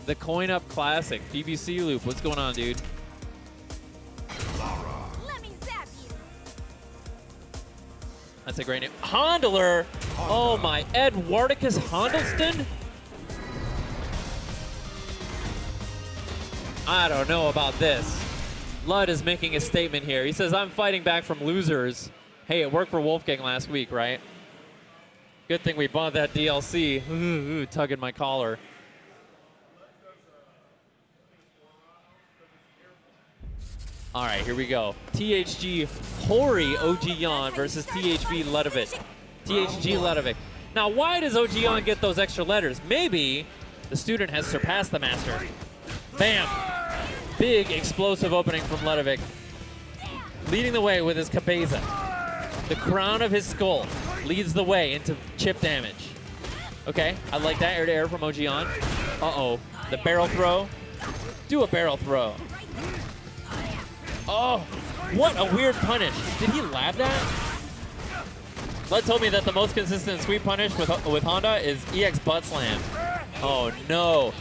The Coin Up Classic. BBC Loop. What's going on, dude? Let me zap you. That's a great name. Hondler! Oh my, Edwardicus Hondelston? I don't know about this. Lud is making a statement here. He says, I'm fighting back from losers. Hey, it worked for Wolfgang last week, right? Good thing we bought that DLC. Ooh, tugging my collar. All right, here we go. THG Hori Ogyawn versus THB Ludovic. THG Ludovic. Now, why does Ogyawn get those extra letters? Maybe the student has surpassed the master. Bam! Big explosive opening from Ludovic. Leading the way with his cabeza. The crown of his skull leads the way into chip damage. Okay, I like that air-to-air from Ogyawn. Uh-oh, the barrel throw. Do a barrel throw. Oh, what a weird punish. Did he lab that? Lud told me that the most consistent sweep punish with Honda is EX butt slam. Oh no.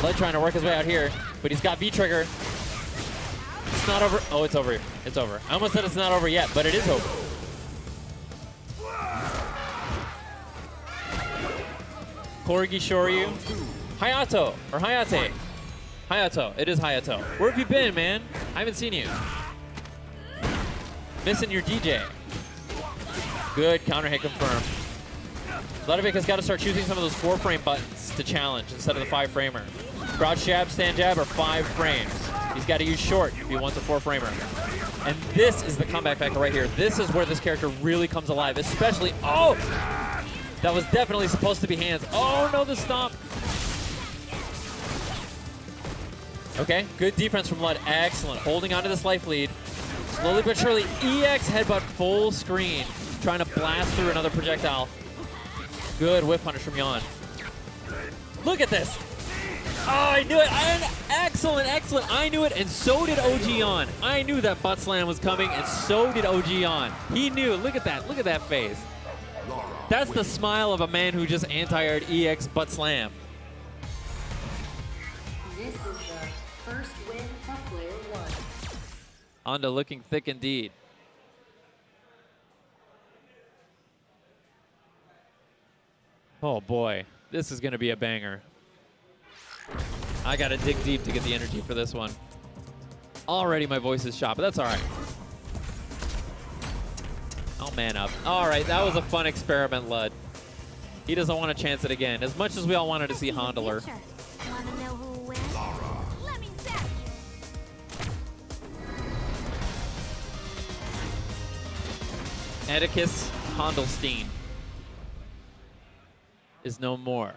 Lud trying to work his way out here, but he's got V-trigger. It's not over. Oh, it's over. It's over. I almost said it's not over yet, but it is over. Korgi Shoryu. Hayato, or Hayate. Hayato, it is Hayato. Where have you been, man? I haven't seen you. Missing your DJ. Good counter hit confirmed. Ludovic has got to start choosing some of those 4-frame buttons to challenge instead of the 5-framer. Crouch jab, stand jab are 5 frames. He's got to use short if he wants a 4-framer. And this is the comeback factor right here. This is where this character really comes alive, especially, oh! That was definitely supposed to be hands. Oh no, the stomp. Okay, good defense from Lud. Excellent. Holding onto this life lead. Slowly but surely, EX headbutt full screen. Trying to blast through another projectile. Good whip punish from Yawn. Look at this. Oh, I knew it. Excellent, excellent. I knew it, and so did Ogyawn. I knew that butt slam was coming, and so did Ogyawn. He knew. Look at that. Look at that face. That's the smile of a man who just anti-aired EX butt slam. This is the first win for player 1. Honda looking thick indeed. Oh boy, this is gonna be a banger. I gotta dig deep to get the energy for this one. Already my voice is shot, but that's all right. I'll man up. All right, that was a fun experiment, Lud. He doesn't want to chance it again, as much as we all wanted to see Hondler. Wanna know who wins? Let me zap you. Atticus Hondelstein is no more.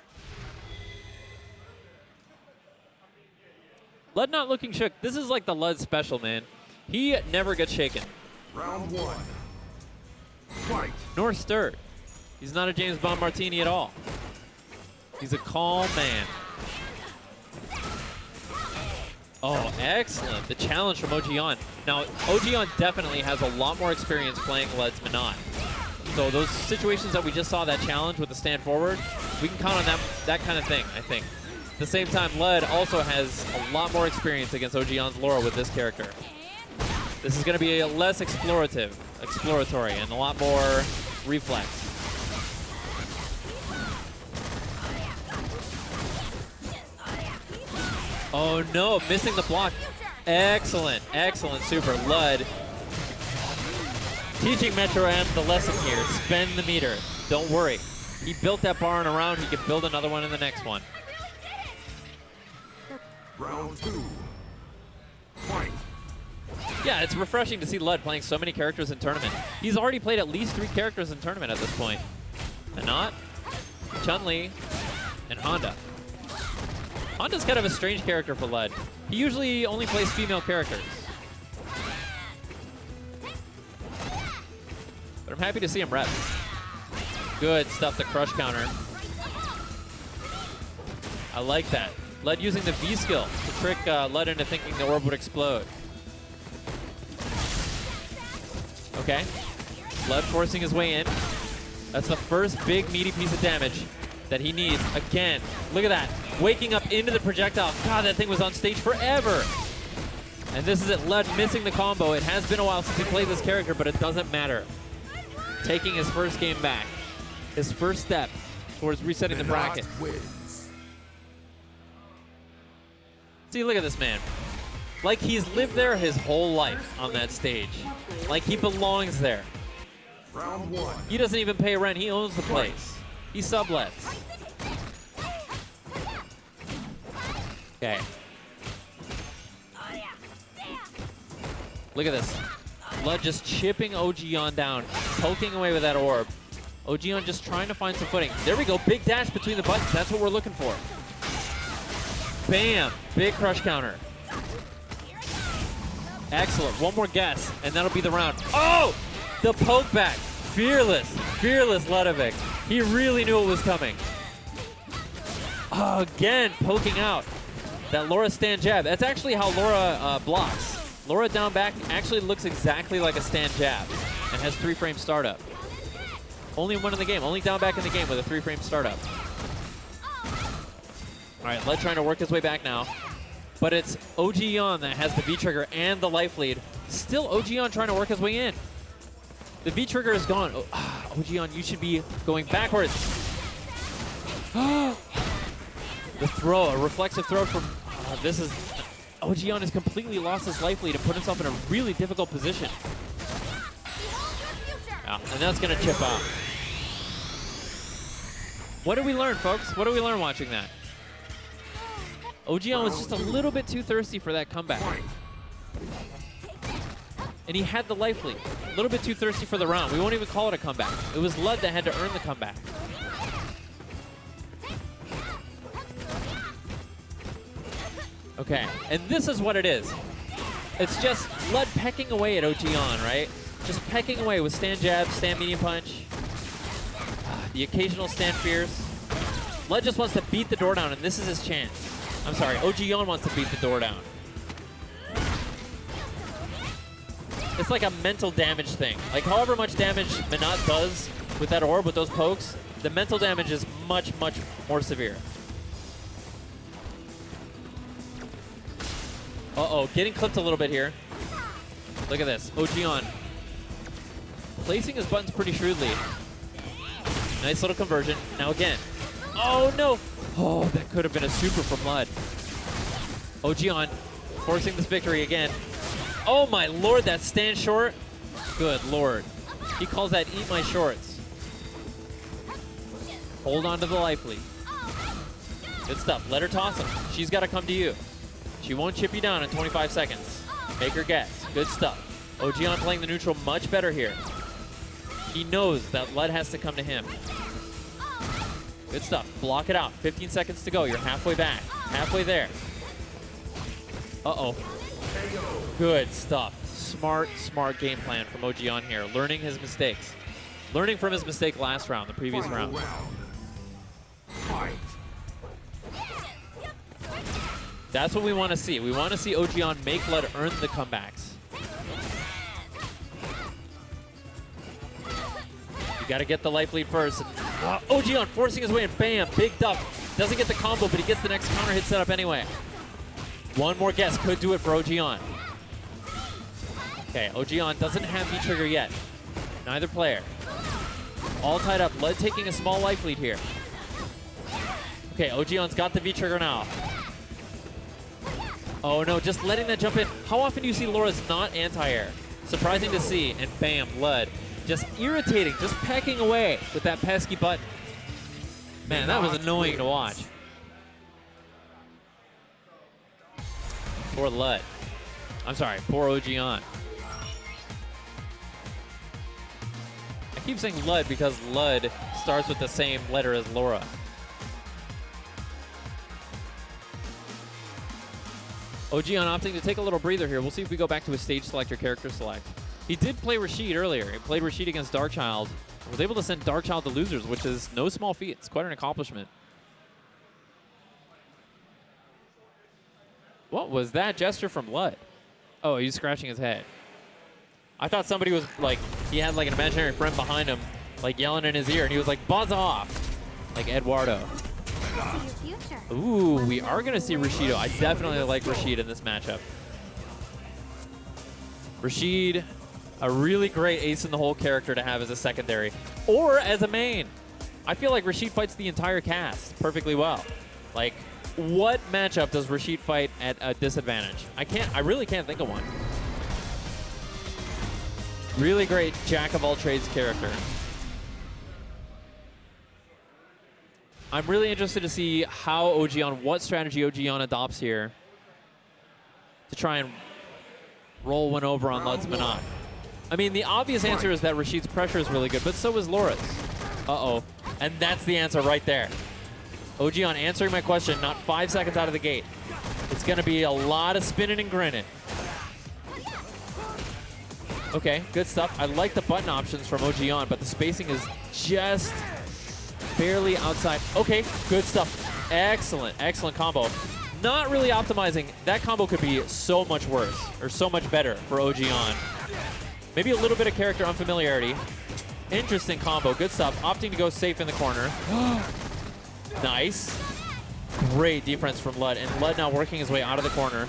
Lud not looking shook. This is like the Lud special, man. He never gets shaken. Round 1. Fight. Nor stirred. He's not a James Bond martini at all. He's a calm man. Oh, excellent. The challenge from Ogyawn. Now, Ogyawn definitely has a lot more experience playing Lud's Menat. So those situations that we just saw, that challenge with the stand forward, we can count on that kind of thing, I think. At the same time, Lud also has a lot more experience against Ogyawn's Laurel with this character. This is going to be a less exploratory, and a lot more reflex. Oh no, missing the block. Excellent, excellent super. Lud teaching Metro M the lesson here. Spend the meter. Don't worry. He built that bar in a round. He can build another one in the next one. Round 2. Fight. Yeah, it's refreshing to see Lud playing so many characters in tournament. He's already played at least 3 characters in tournament at this point. Menat, Chun-Li, and Honda. Honda's kind of a strange character for Lud. He usually only plays female characters. But I'm happy to see him rep. Good stuff, the crush counter. I like that. Lud using the V skill to trick Lud into thinking the orb would explode. Okay. Lud forcing his way in. That's the first big meaty piece of damage. that he needs. Again, look at that. Waking up into the projectile. God, that thing was on stage forever. And this is it, Lud missing the combo. It has been a while since he played this character, but it doesn't matter. Taking his first game back. His first step towards resetting the bracket. Wins. See, look at this man. Like he's lived there his whole life on that stage. Like he belongs there. Round 1. He doesn't even pay rent. He owns the place. He sublets. Okay. Look at this. Lud just chipping ogyawn down, poking away with that orb. ogyawn just trying to find some footing. There we go. Big dash between the buttons. That's what we're looking for. Bam. Big crush counter. Excellent. One more guess, and that'll be the round. Oh! The poke back. Fearless. Fearless Ludovic. He really knew it was coming. Again, poking out. That Laura stand jab. That's actually how Laura blocks. Laura down back actually looks exactly like a stand jab and has 3-frame startup. Only one in the game. Only down back in the game with a 3-frame startup. All right, Lud trying to work his way back now. But it's ogyawn that has the V-trigger and the life lead. Still ogyawn trying to work his way in. The V-trigger is gone. ogyawn, you should be going backwards. The throw, a reflexive throw from, this is, ogyawn has completely lost his life lead and put himself in a really difficult position. Yeah, and that's gonna chip out. What did we learn, folks? What did we learn watching that? ogyawn was just a little bit too thirsty for that comeback. And he had the life lead. A little bit too thirsty for the round. We won't even call it a comeback. It was Lud that had to earn the comeback. Okay, and this is what it is. It's just Lud pecking away at ogyawn, right? Just pecking away with stand jab, stand medium punch, the occasional stand fierce. Lud just wants to beat the door down, and this is his chance. I'm sorry, ogyawn wants to beat the door down. It's like a mental damage thing. Like however much damage Menat does with that orb, with those pokes, the mental damage is much, much more severe. Uh-oh, getting clipped a little bit here. Look at this, ogyawn placing his buttons pretty shrewdly. Nice little conversion. Now again. Oh no! Oh, that could have been a super from Lud. ogyawn forcing this victory again. Oh my lord, that stand short. Good lord. He calls that eat my shorts. Hold on to the life lead. Good stuff. Let her toss him. She's got to come to you. She won't chip you down in 25 seconds. Make her guess. Good stuff. ogyawn playing the neutral much better here. He knows that Lud has to come to him. Good stuff. Block it out. 15 seconds to go. You're halfway back. Halfway there. Uh-oh. Good stuff. Smart, smart game plan from ogyawn here. Learning his mistakes. Learning from his mistake last round, the previous round. Fight. That's what we want to see. We want to see ogyawn make Lud earn the comebacks. You got to get the life lead first. ogyawn forcing his way in. Bam. Big duff. Doesn't get the combo, but he gets the next counter hit set up anyway. One more guess could do it for ogyawn. Okay, ogyawn doesn't have V-trigger yet. Neither player. All tied up. Lud taking a small life lead here. Okay, ogyawn's got the V-trigger now. Oh no, just letting that jump in. How often do you see Laura's not anti-air? Surprising to see, and bam, Lud. Just irritating, just pecking away with that pesky button. Man, that was annoying to watch. Poor Lud. I'm sorry, poor ogyawn. I keep saying Lud because Lud starts with the same letter as Laura. ogyawn opting to take a little breather here. We'll see if we go back to his stage select or character select. He did play Rashid earlier. He played Rashid against Darkchild. Was able to send Darkchild to losers, which is no small feat. It's quite an accomplishment. What was that gesture from Lud? Oh, he's scratching his head. I thought somebody was like, he had like an imaginary friend behind him, like yelling in his ear, and he was like, buzz off. like Eduardo. I see your future. Ooh, we are going to see Rashid. I definitely like Rashid in this matchup. Rashid, a really great ace in the hole character to have as a secondary or as a main. I feel like Rashid fights the entire cast perfectly well. Like, what matchup does Rashid fight at a disadvantage? I really can't think of one. Really great jack of all trades character. I'm really interested to see how ogyawn, what strategy ogyawn adopts here to try and roll one over on Lud's Menat. I mean, the obvious answer is that Rashid's pressure is really good, but so is Laura's. Uh-oh. And that's the answer right there. ogyawn answering my question, not 5 seconds out of the gate. It's going to be a lot of spinning and grinning. Okay, good stuff. I like the button options from ogyawn, but the spacing is just barely outside. Okay, good stuff. Excellent, excellent combo. Not really optimizing. That combo could be so much worse, or so much better for ogyawn. Maybe a little bit of character unfamiliarity. Interesting combo, good stuff. Opting to go safe in the corner. Nice. Great defense from Lud, and Lud now working his way out of the corner.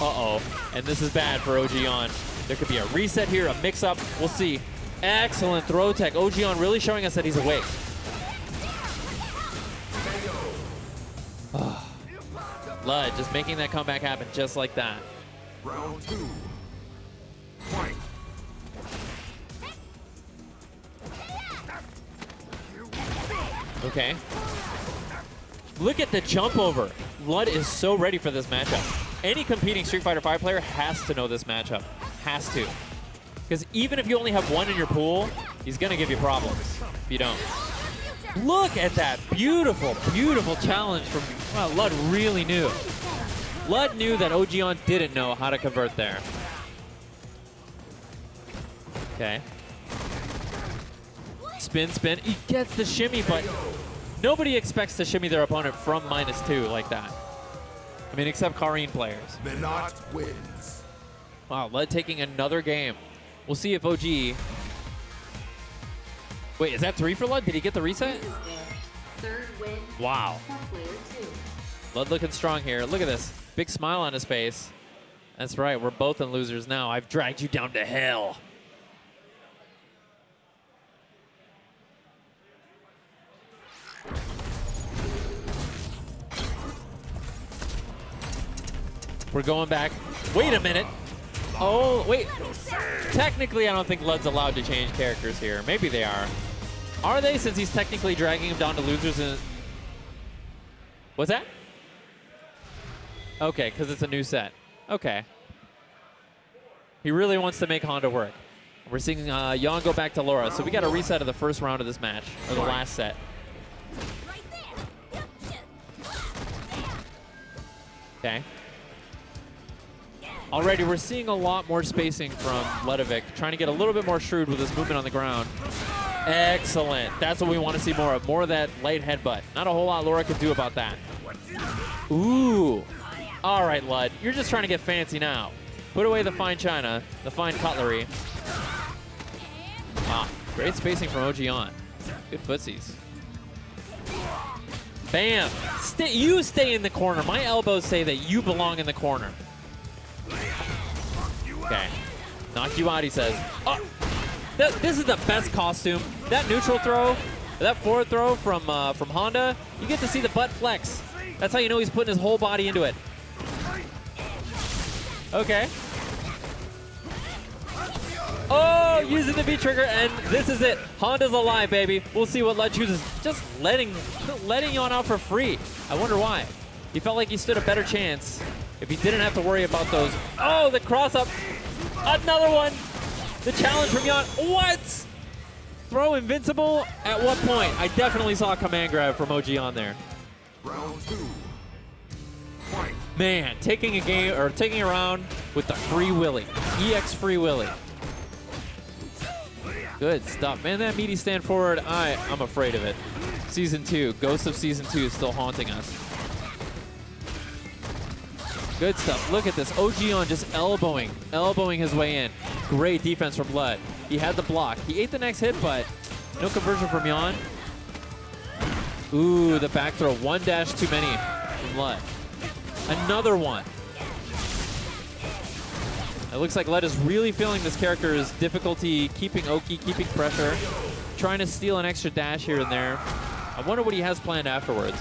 Uh-oh, and this is bad for ogyawn. There could be a reset here, a mix-up. We'll see. Excellent throw tech. ogyawn really showing us that he's awake. Lud just making that comeback happen just like that. Round 2. Fight. Okay. Look at the jump over. Lud is so ready for this matchup. Any competing Street Fighter V player has to know this matchup. Has to. Because even if you only have one in your pool, he's going to give you problems if you don't. Look at that beautiful, beautiful challenge from, well, Lud really knew. Lud knew that ogyawn didn't know how to convert there. Okay. Spin, spin. He gets the shimmy, but nobody expects to shimmy their opponent from -2 like that. I mean, except Karine players. Menat wins. Wow, Lud taking another game. We'll see if OG... Wait, is that 3 for Lud? Did he get the reset? This is their third win Wow. for player 2. Lud looking strong here. Look at this. Big smile on his face. That's right. We're both in losers now. I've dragged you down to hell. We're going back. Wait a minute. Oh, wait. Technically, I don't think Lud's allowed to change characters here. Maybe they are. Are they, since he's technically dragging him down to losers? What's that? Okay, because it's a new set. Okay. He really wants to make Honda work. We're seeing Yon go back to Laura, so we got a reset of the first round of this match, or the last set. Okay. Already, we're seeing a lot more spacing from Ludovic, trying to get a little bit more shrewd with his movement on the ground. Excellent. That's what we want to see more of. More of that light headbutt. Not a whole lot Laura could do about that. Ooh. All right, Lud. You're just trying to get fancy now. Put away the fine china, the fine cutlery. Wow. Great spacing from ogyawn. Good footsies. Bam. You stay in the corner. My elbows say that you belong in the corner. Okay. Knock you out, he says. Oh. This is the best costume. That neutral throw, that forward throw from Honda, you get to see the butt flex. That's how you know he's putting his whole body into it. Okay. Oh, using the V trigger, and this is it. Honda's alive, baby. We'll see what Lud chooses. Just letting Yon out for free. I wonder why. He felt like he stood a better chance if he didn't have to worry about those. Oh, the cross up. Another one. The challenge from Yon. What? Throw invincible? At what point? I definitely saw a command grab from ogyawn there. Round 2. Fight. Man, taking a game or taking a round with the free willy. EX free willy. Good stuff. Man, that meaty stand forward, I'm afraid of it. Season 2. Ghost of Season 2 is still haunting us. Good stuff. Look at this. ogyawn just elbowing his way in. Great defense from Lud. He had the block. He ate the next hit, but no conversion from Yon. Ooh, the back throw. One dash too many from Lud. Another one. It looks like Lud is really feeling this character's difficulty keeping Oki, keeping pressure, trying to steal an extra dash here and there. I wonder what he has planned afterwards.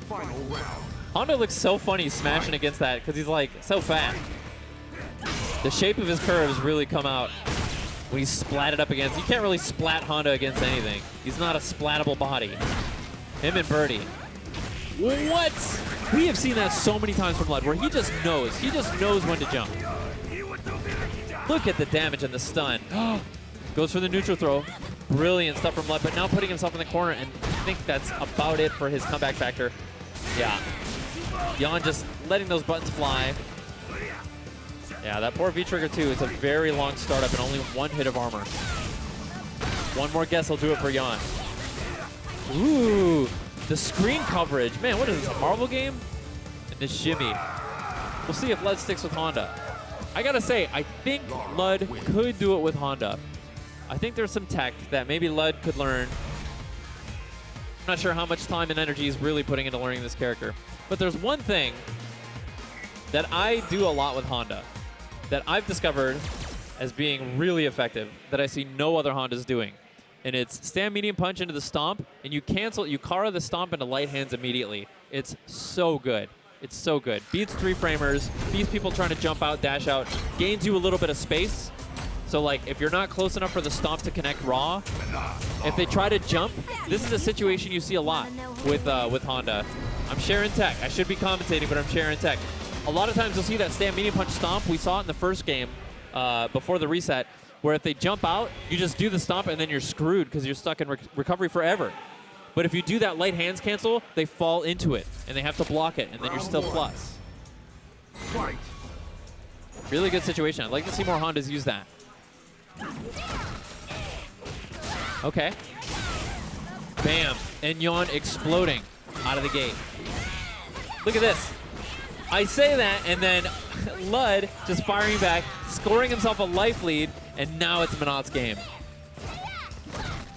Final round. Honda looks so funny smashing against that because he's like so fat. The shape of his curves really come out when he's splatted up against. You can't really splat Honda against anything. He's not a splattable body. Him and Birdie. What? We have seen that so many times from Lud where he just knows. He just knows when to jump. Look at the damage and the stun. Goes for the neutral throw. Brilliant stuff from Lud, but now putting himself in the corner, and I think that's about it for his comeback factor. Yeah. Yan just letting those buttons fly. Yeah, that poor V-trigger too. It's a very long startup and only one hit of armor. One more guess will do it for Yan. Ooh, the screen coverage. Man, what is this, a Marvel game? And the shimmy. We'll see if Lud sticks with Honda. I gotta say, I think Lud could do it with Honda. I think there's some tech that maybe Lud could learn. I'm not sure how much time and energy he's really putting into learning this character. But there's one thing that I do a lot with Honda that I've discovered as being really effective that I see no other Hondas doing. And it's stand medium punch into the stomp, and you Kara the stomp into light hands immediately. It's so good. It's so good. Beats 3-framers, beats people trying to jump out, dash out, gains you a little bit of space. So like if you're not close enough for the stomp to connect raw, if they try to jump, this is a situation you see a lot with Honda. I'm sharing tech. I should be commentating, but I'm sharing tech. A lot of times you'll see that stand medium punch stomp. We saw it in the first game before the reset, where if they jump out, you just do the stomp and then you're screwed because you're stuck in recovery forever. But if you do that light hands cancel, they fall into it and they have to block it, and then you're still plus. Fight. Really good situation. I'd like to see more Hondas use that. Okay. Bam. And Yan exploding out of the gate. Look at this. I say that, and then Lud just firing back, scoring himself a life lead, and now it's Menat's game.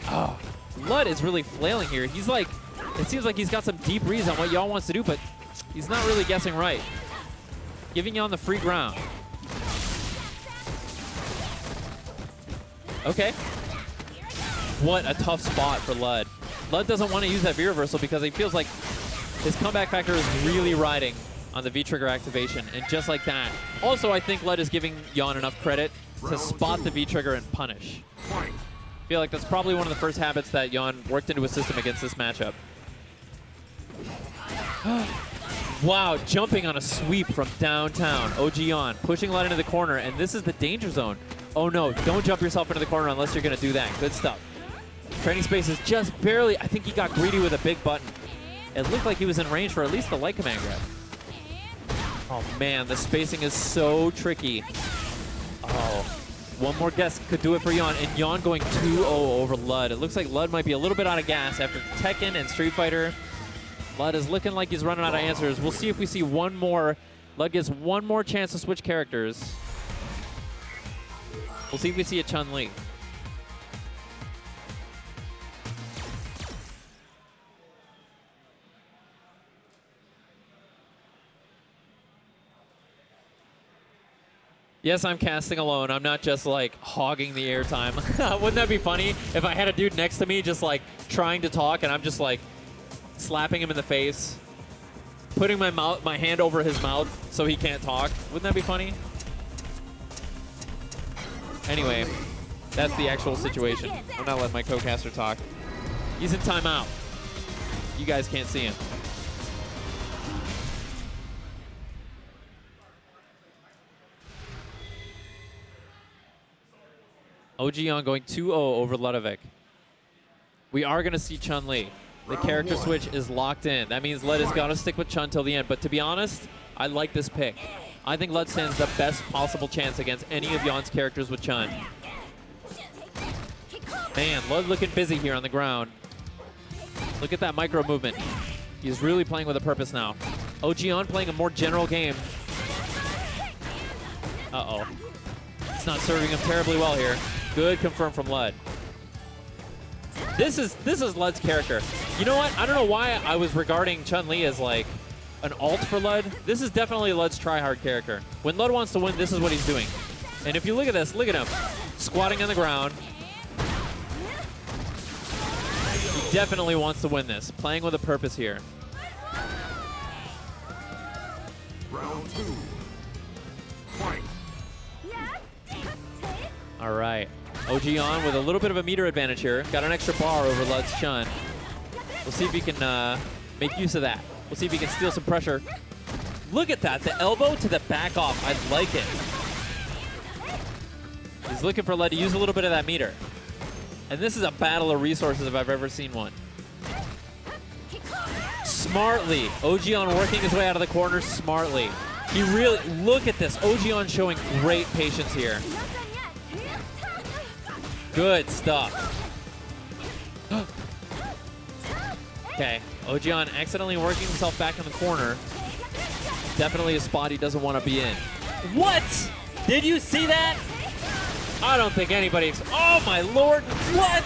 Oh, Lud is really flailing here. He's like, it seems like he's got some deep reads on what Yan wants to do, but he's not really guessing right. Giving Yan the free ground. Okay. What a tough spot for Lud. Lud doesn't want to use that V-reversal because he feels like his comeback factor is really riding on the V-trigger activation, and just like that. Also, I think Lud is giving Yan enough credit to spot the V-trigger and punish. I feel like that's probably one of the first habits that Yan worked into his system against this matchup. Wow, jumping on a sweep from downtown. ogyawn pushing Lud into the corner, and this is the danger zone. Oh no, don't jump yourself into the corner unless you're going to do that. Good stuff. Training space is just barely, I think he got greedy with a big button. It looked like he was in range for at least the light command grab. Oh man, the spacing is so tricky. Oh, one more guess could do it for Yan, and Yan going 2-0 over Lud. It looks like Lud might be a little bit out of gas after Tekken and Street Fighter. Lud is looking like he's running out of answers. We'll see if we see one more. Lud gets one more chance to switch characters. We'll see if we see a Chun-Li. Yes, I'm casting alone. I'm not just like hogging the airtime. Wouldn't that be funny if I had a dude next to me just like trying to talk and I'm just like slapping him in the face, putting my hand over his mouth so he can't talk? Wouldn't that be funny? Anyway, that's the actual situation. I'm not letting my co-caster talk. He's in timeout. You guys can't see him. ogyawn going 2-0 over Ludovic. We are going to see Chun-Li. The character switch is locked in. That means Lud is going to stick with Chun till the end. But to be honest, I like this pick. I think Lud stands the best possible chance against any of Yan's characters with Chun. Man, Lud looking busy here on the ground. Look at that micro movement. He's really playing with a purpose now. ogyawn playing a more general game. Uh-oh. It's not serving him terribly well here. Good confirm from Lud. This is Lud's character. You know what? I don't know why I was regarding Chun-Li as like an alt for Lud. This is definitely Lud's try-hard character. When Lud wants to win, this is what he's doing. And if you look at this, look at him. Squatting on the ground. He definitely wants to win this. Playing with a purpose here. Round 2. Fight. All right. ogyawn with a little bit of a meter advantage here. Got an extra bar over Lud's Chun. We'll see if he can make use of that. We'll see if he can steal some pressure. Look at that. The elbow to the back off. I like it. He's looking for Lud to use a little bit of that meter. And this is a battle of resources if I've ever seen one. Smartly. ogyawn working his way out of the corner smartly. He really, look at this. ogyawn showing great patience here. Good stuff. Okay, ogyawn accidentally working himself back in the corner. Definitely a spot he doesn't want to be in. What? Did you see that? I don't think anybody. Oh my lord! What?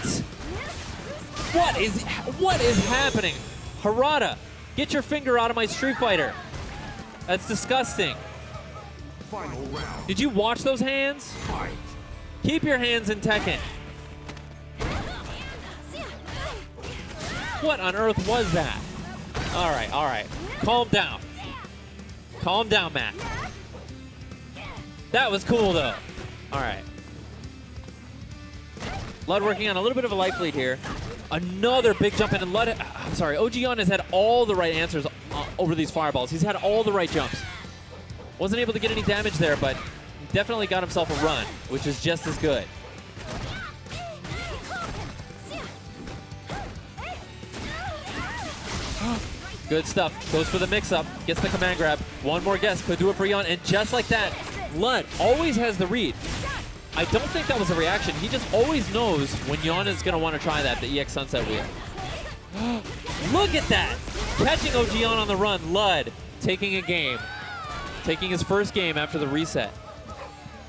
What is happening? Harada, get your finger out of my Street Fighter. That's disgusting. Final round. Did you watch those hands? Fight. Keep your hands in Tekken. What on earth was that? All right, all right. Calm down. Calm down, Matt. That was cool, though. All right. Lud working on a little bit of a life lead here. Another big jump in, and Lud, I'm sorry, ogyawn has had all the right answers over these fireballs. He's had all the right jumps. Wasn't able to get any damage there, but definitely got himself a run, which is just as good. Good stuff. Goes for the mix-up. Gets the command grab. One more guess. Could do it for Yon. And just like that, Lud always has the read. I don't think that was a reaction. He just always knows when Yon is going to want to try that, the EX Sunset Wheel. Look at that. Catching ogyawn on the run. Lud taking a game. Taking his first game after the reset.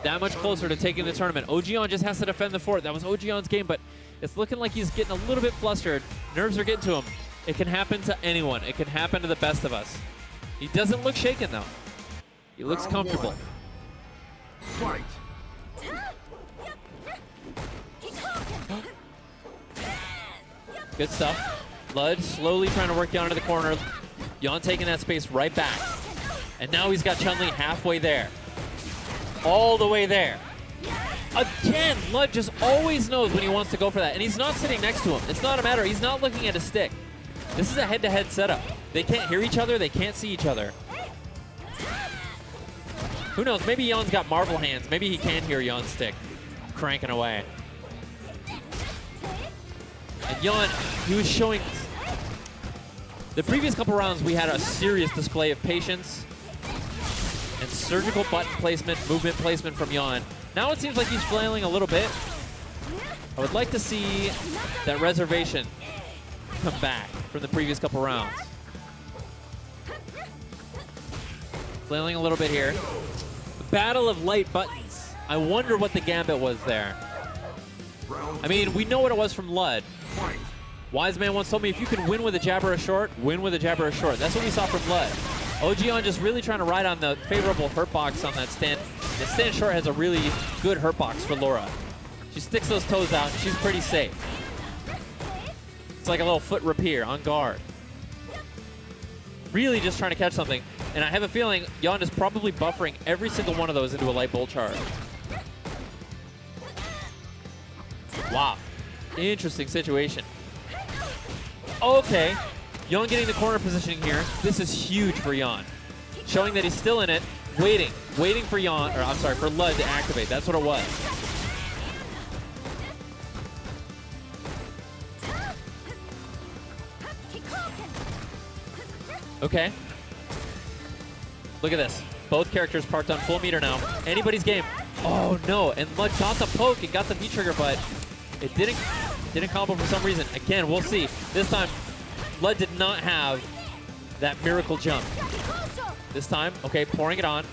That much closer to taking the tournament. ogyawn just has to defend the fort. That was ogyawn's game, but it's looking like he's getting a little bit flustered. Nerves are getting to him. It can happen to anyone. It can happen to the best of us. He doesn't look shaken, though. He looks comfortable. Fight. Good stuff. Lud slowly trying to work down into the corner. Yon taking that space right back. And now he's got Chun-Li halfway there. All the way there. Again, Lud just always knows when he wants to go for that. And he's not sitting next to him. It's not a matter. He's not looking at a stick. This is a head-to-head setup. They can't hear each other. They can't see each other. Who knows? Maybe Yon's got Marvel hands. Maybe he can hear Yon's stick cranking away. And Yon, he was showing... The previous couple rounds, we had a serious display of patience and surgical button placement, movement placement from Yon. Now it seems like he's flailing a little bit. I would like to see that reservation come back from the previous couple rounds. Flailing a little bit here. Battle of light buttons. I wonder what the gambit was there. I mean, we know what it was from Lud. Wise Man once told me if you can win with a jab or a short, win with a jab or a short. That's what we saw from Lud. ogyawn just really trying to ride on the favorable hurt box on that stand. The stand short has a really good hurt box for Laura. She sticks those toes out, and she's pretty safe. It's like a little foot rapier on guard. Really just trying to catch something. And I have a feeling Yon is probably buffering every single one of those into a light bolt charge. Wow. Interesting situation. Okay. Yon getting the corner positioning here. This is huge for Yon. Showing that he's still in it. Waiting. Waiting for Yon, or I'm sorry, for Lud to activate. That's what it was. Okay. Look at this. Both characters parked on full meter now. Anybody's game. Oh no, and Lud got the poke and got the V-trigger, but it didn't combo for some reason. Again, we'll see. This time, Lud did not have that miracle jump. This time, okay, pouring it on.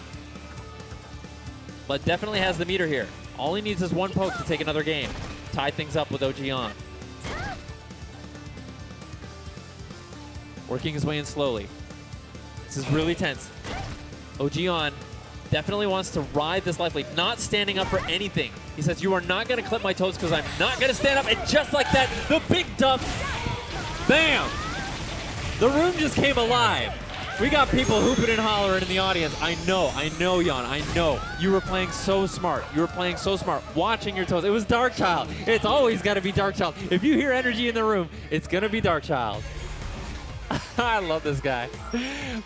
Lud definitely has the meter here. All he needs is one poke to take another game. Tie things up with ogyawn. Working his way in slowly. This is really tense. Ogyawn definitely wants to ride this life lead, not standing up for anything. He says, you are not going to clip my toes because I'm not going to stand up. And just like that, the big dump. Bam! The room just came alive. We got people hooping and hollering in the audience. I know, Jan. I know. You were playing so smart. You were playing so smart. Watching your toes. It was Darkchild. It's always got to be Darkchild. If you hear energy in the room, it's going to be Darkchild. I love this guy.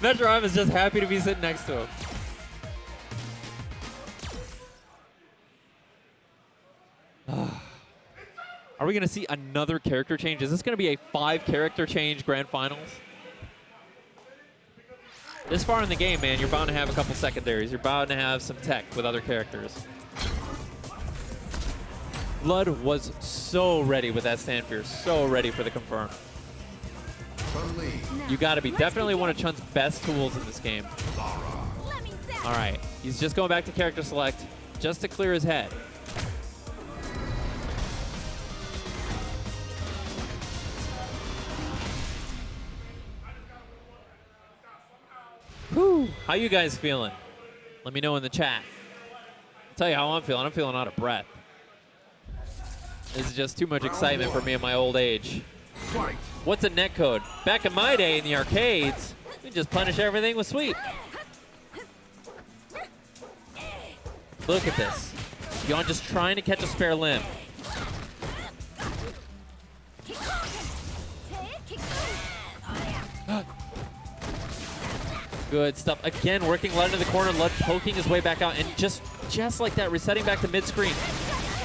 Metro M is just happy to be sitting next to him. Are we going to see another character change? Is this going to be a 5-character change grand finals? This far in the game, man, you're bound to have a couple secondaries. You're bound to have some tech with other characters. Blood was so ready with that stand fear, so ready for the confirm. You got to be definitely one of Chun's best tools in this game. All right, he's just going back to character select just to clear his head. Whew. How you guys feeling? Let me know in the chat. I'll tell you how I'm feeling. I'm feeling out of breath. This is just too much excitement for me in my old age. What's a netcode? Back in my day in the arcades, we just punish everything with sweep. Look at this. Ogyawn just trying to catch a spare limb. Good stuff. Again, working Lud into the corner. Lud poking his way back out. And just like that, resetting back to mid-screen.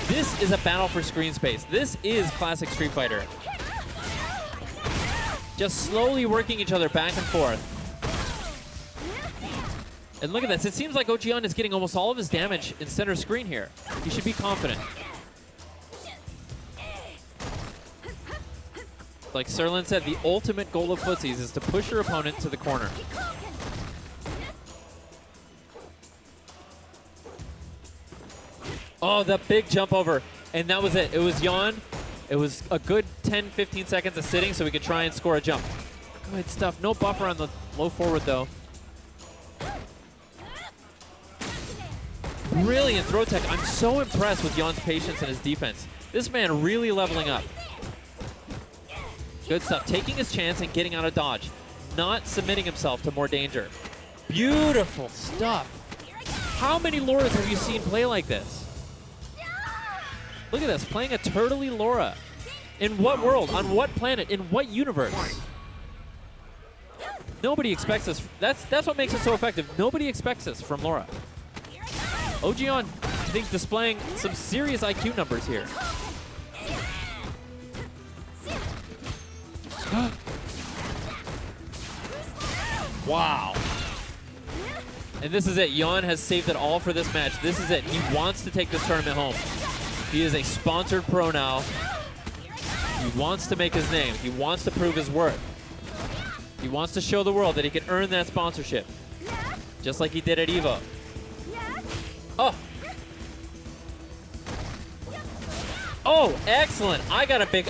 This is a battle for screen space. This is classic Street Fighter. Just slowly working each other back and forth. And look at this. It seems like Ogyawn is getting almost all of his damage in center screen here. He should be confident. Like Serlin said, the ultimate goal of footsies is to push your opponent to the corner. Oh, the big jump over. And that was it. It was Jan. It was a good 10, 15 seconds of sitting so we could try and score a jump. Good stuff. No buffer on the low forward, though. Brilliant throw tech. I'm so impressed with Jan's patience and his defense. This man really leveling up. Good stuff. Taking his chance and getting out of dodge. Not submitting himself to more danger. Beautiful stuff. How many Lauras have you seen play like this? Look at this, playing a turtley Laura. In what world? On what planet? In what universe? Nobody expects this. That's what makes it so effective. Nobody expects this from Laura. Ogyawn, I think, displaying some serious IQ numbers here. Wow. And this is it. Jan has saved it all for this match. This is it. He wants to take this tournament home. He is a sponsored pro now. He wants to make his name. He wants to prove his worth. He wants to show the world that he can earn that sponsorship. Just like he did at EVO. Oh. Oh, excellent. I got a big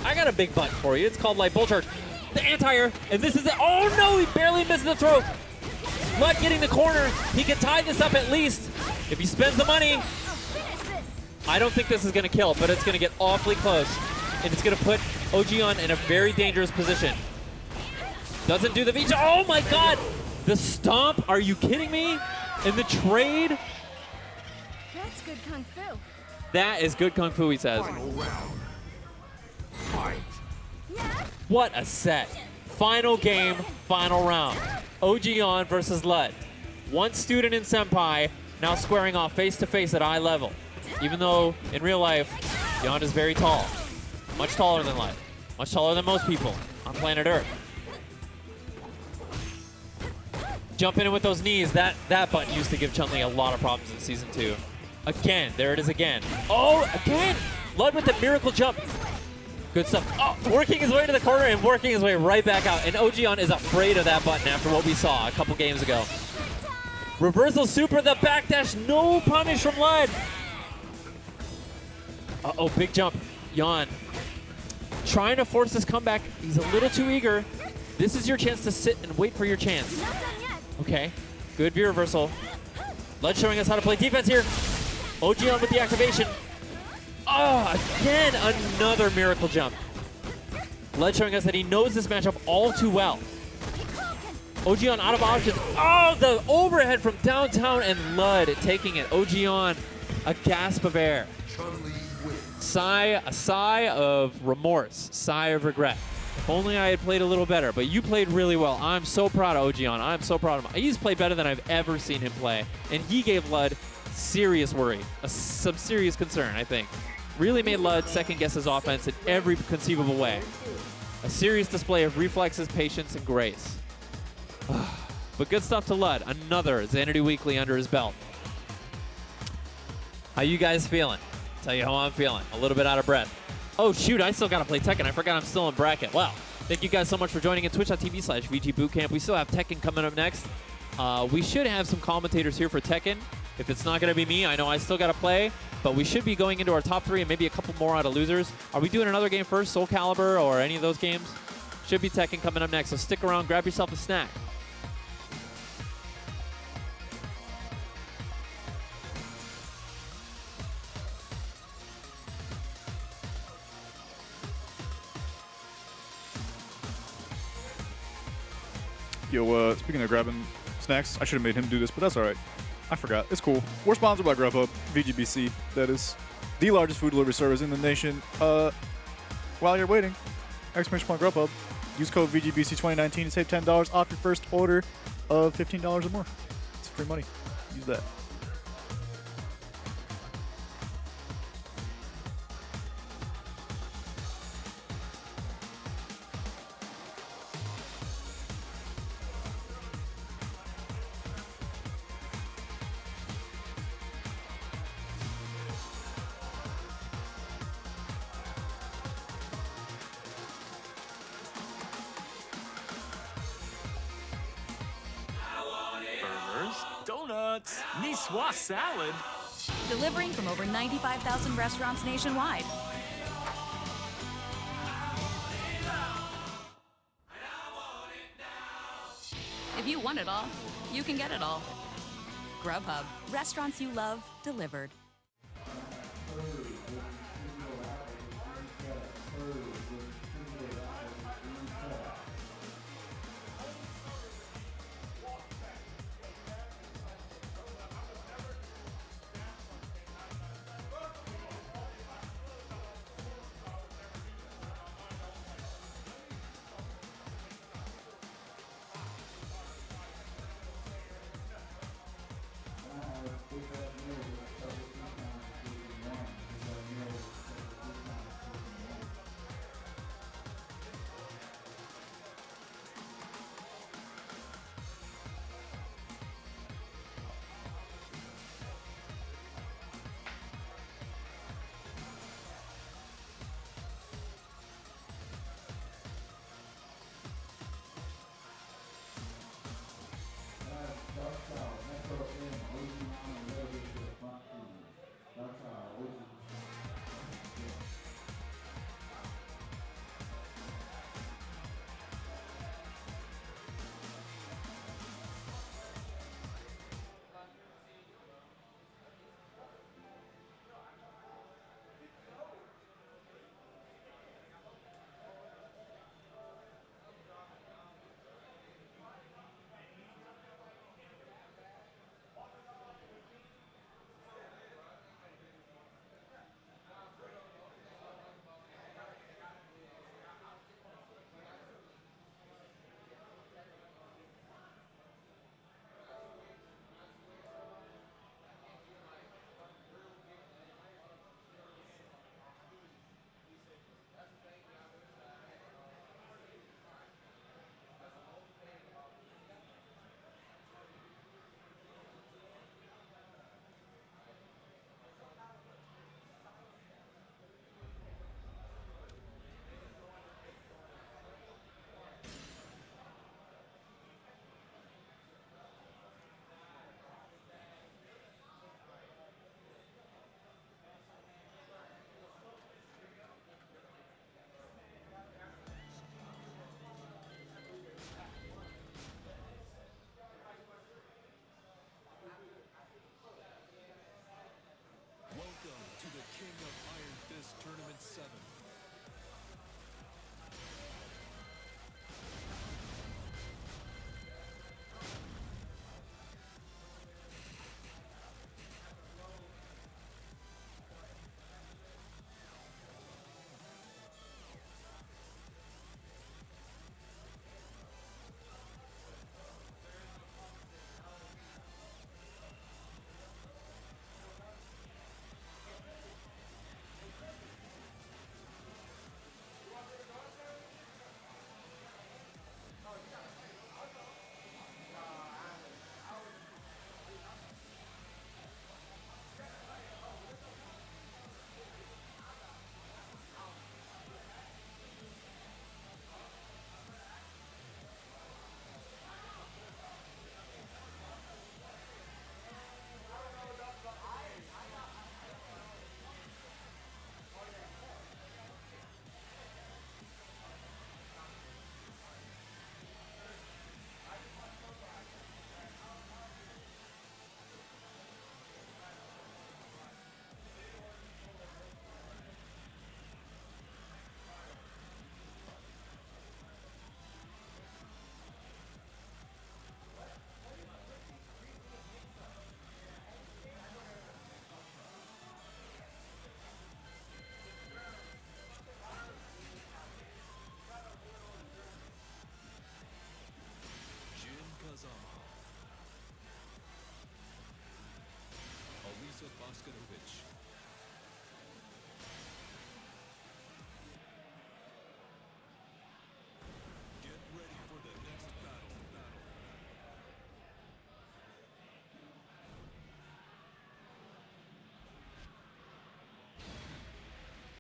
button for you. It's called Light Bull Charge. The anti-air, and this is it. Oh no, he barely missed the throw. Lud getting the corner. He can tie this up at least. If he spends the money. I don't think this is going to kill, but it's going to get awfully close. And it's going to put Ogyawn in a very dangerous position. Doesn't do the VG. Oh my god! The stomp? Are you kidding me? And the trade? That's good kung fu. That is good kung fu, he says. Final round. Fight. What a set. Final game, final round. Ogyawn versus Lud. One student in Senpai, now squaring off face-to-face at eye level. Even though, in real life, Jan is very tall. Much taller than Lud. Much taller than most people on planet Earth. Jumping in with those knees, that button used to give Chun-Li a lot of problems in Season 2. Again, there it is again. Oh, again! Lud with the miracle jump. Good stuff. Oh, working his way to the corner and working his way right back out. And Ogyawn is afraid of that button after what we saw a couple games ago. Reversal super, the backdash, no punish from Lud. Uh-oh, big jump. Jan trying to force this comeback. He's a little too eager. This is your chance to sit and wait for your chance. Not done yet. Okay, good V reversal. Lud showing us how to play defense here. ogyawn with the activation. Oh, again, another miracle jump. Lud showing us that he knows this matchup all too well. ogyawn out of options. Oh, the overhead from downtown and Lud taking it. ogyawn, a gasp of air. Chun-Li wins. A sigh of remorse, sigh of regret. If only I had played a little better, but you played really well. I'm so proud of ogyawn. I'm so proud of him. He's played better than I've ever seen him play, and he gave Lud serious worry, some serious concern, I think. Really made Lud second guess his offense in every conceivable way. A serious display of reflexes, patience, and grace. But good stuff to Lud. Another Xanadu Weekly under his belt. How you guys feeling? Tell you how I'm feeling. A little bit out of breath. Oh, shoot, I still got to play Tekken. I forgot I'm still in bracket. Wow. Thank you guys so much for joining in twitch.tv/VGBootCamp. We still have Tekken coming up next. We should have some commentators here for Tekken. If it's not going to be me, I know I still got to play, but we should be going into our top 3 and maybe a couple more out of losers. Are we doing another game first, Soul Calibur or any of those games? Should be Tekken coming up next, so stick around, grab yourself a snack. Yo, speaking of grabbing snacks, I should have made him do this, but that's all right. I forgot. It's cool. We're sponsored by Grubhub, VGBC. That is the largest food delivery service in the nation. While you're waiting, exclamation point Grubhub. Use code VGBC2019 to save $10 off your first order of $15 or more. It's free money. Use that. Donuts, Niçoise salad. Delivering from over 95,000 restaurants nationwide. If you want it all, you can get it all. Grubhub, restaurants you love, delivered.